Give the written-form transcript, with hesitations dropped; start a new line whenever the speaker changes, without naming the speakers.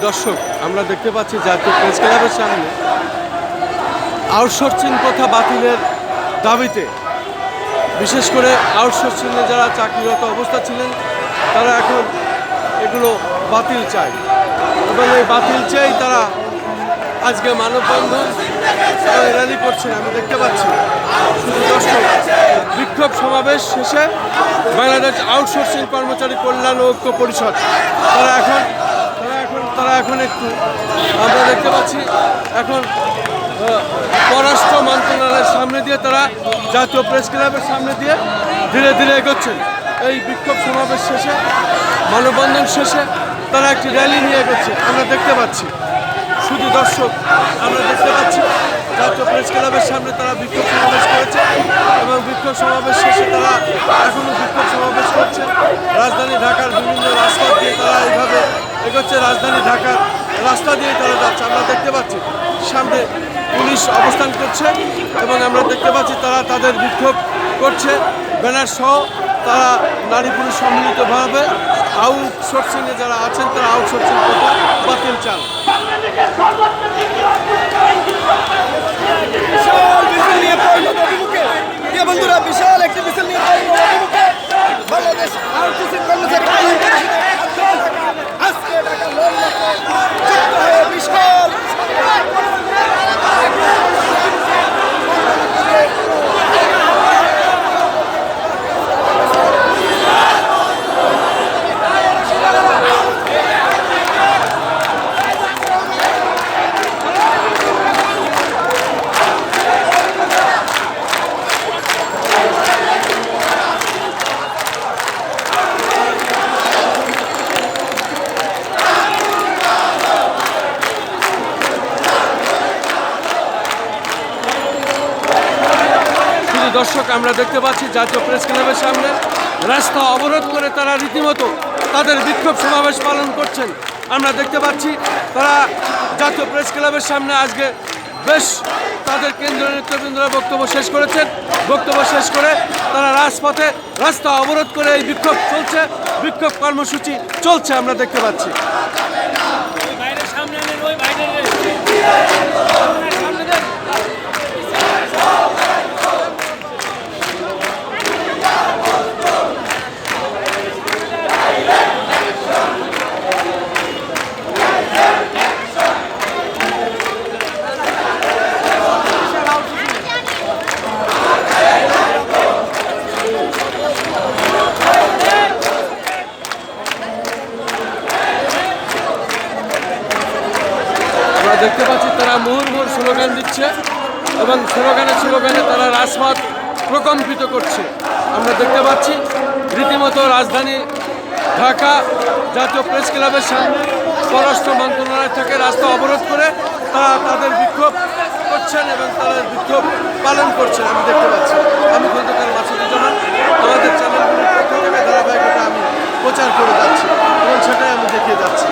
দর্শক, আমরা দেখতে পাচ্ছি জাতীয় প্রেস ক্লাবের সামনে আউটসোর্সিং প্রথা বাতিলের দাবিতে, বিশেষ করে আউটসোর্সিংয়ে যারা চাকরিরত অবস্থা ছিলেন তারা এখন এগুলো বাতিল চায় এবং এই বাতিল চেয়েই তারা আজকে মানববন্ধন র্যালি করছেন। আমি দেখতে পাচ্ছি শুধু দর্শক, বিক্ষোভ সমাবেশ শেষে বাংলাদেশ আউটসোর্সিং কর্মচারী কল্যাণ ও ঐক্য পরিষদ তারা এখন একটু, আমরা দেখতে পাচ্ছি এখন পররাষ্ট্র মন্ত্রণালয়ের সামনে দিয়ে তারা জাতীয় প্রেস ক্লাবের সামনে দিয়ে ধীরে ধীরে এগোচ্ছেন। এই বিক্ষোভ সমাবেশ শেষে, মানববন্ধন শেষে তারা একটি র্যালি নিয়ে এগোচ্ছে আমরা দেখতে পাচ্ছি। শুধু দর্শক, আমরা দেখতে পাচ্ছি জাতীয় প্রেস ক্লাবের সামনে তারা বিক্ষোভ সমাবেশ করেছে এবং বিক্ষোভ সমাবেশ শেষে তারা এখনও বিক্ষোভ সমাবেশ করছে। রাজধানী ঢাকার বিভিন্ন রাস্তা দিয়ে তারা এইভাবে এগোচ্ছে, রাজধানী ঢাকার রাস্তা দিয়ে তারা যাচ্ছে। আমরা দেখতে পাচ্ছি সামনে পুলিশ অবস্থান করছে এবং আমরা দেখতে পাচ্ছি তারা তাদের বিক্ষোভ করছে ব্যানার সহ। তারা নারী পুরুষ সম্মিলিতভাবে আউটসোর্সিংয়ে যারা আছেন তারা আউটসোর্সিং প্রথা বাতিল চান।
বন্ধুরা, বিশাল একটি মিছিল নিয়ে বাংলাদেশ আউটসোর্সিং কর্মচারী আজকে বিশাল
দর্শক, আমরা দেখতে পাচ্ছি জাতীয় প্রেস ক্লাবের সামনে রাস্তা অবরোধ করে তারা রীতিমতো তাদের বিক্ষোভ সমাবেশ পালন করছেন। আমরা দেখতে পাচ্ছি তারা জাতীয় প্রেস ক্লাবের সামনে আজকে বেশ তাদের কেন্দ্রীয় নেতৃবৃন্দরা বক্তব্য শেষ করেছেন। বক্তব্য শেষ করে তারা রাজপথে রাস্তা অবরোধ করে এই বিক্ষোভ চলছে, বিক্ষোভ কর্মসূচি চলছে আমরা দেখতে পাচ্ছি। দেখতে পাচ্ছি তারা মুহুর্মুহুর স্লোগান দিচ্ছে এবং স্লোগানে তারা রাজপথ প্রকম্পিত করছে। আমরা দেখতে পাচ্ছি রীতিমতো রাজধানী ঢাকা জাতীয় প্রেস ক্লাবের সামনে পররাষ্ট্র মন্ত্রণালয় থেকে রাস্তা অবরোধ করে তারা তাদের বিক্ষোভ করছেন এবং তাদের বিক্ষোভ পালন করছেন। আমি দেখতে পাচ্ছি, আমি খন্দকার মাসুদুজ্জামান, আমাদের চ্যানেলগুলির পক্ষ থেকে ধারাবাহিকতা আমি প্রচার করে যাচ্ছি এবং সেটাই আমি দেখিয়ে যাচ্ছি।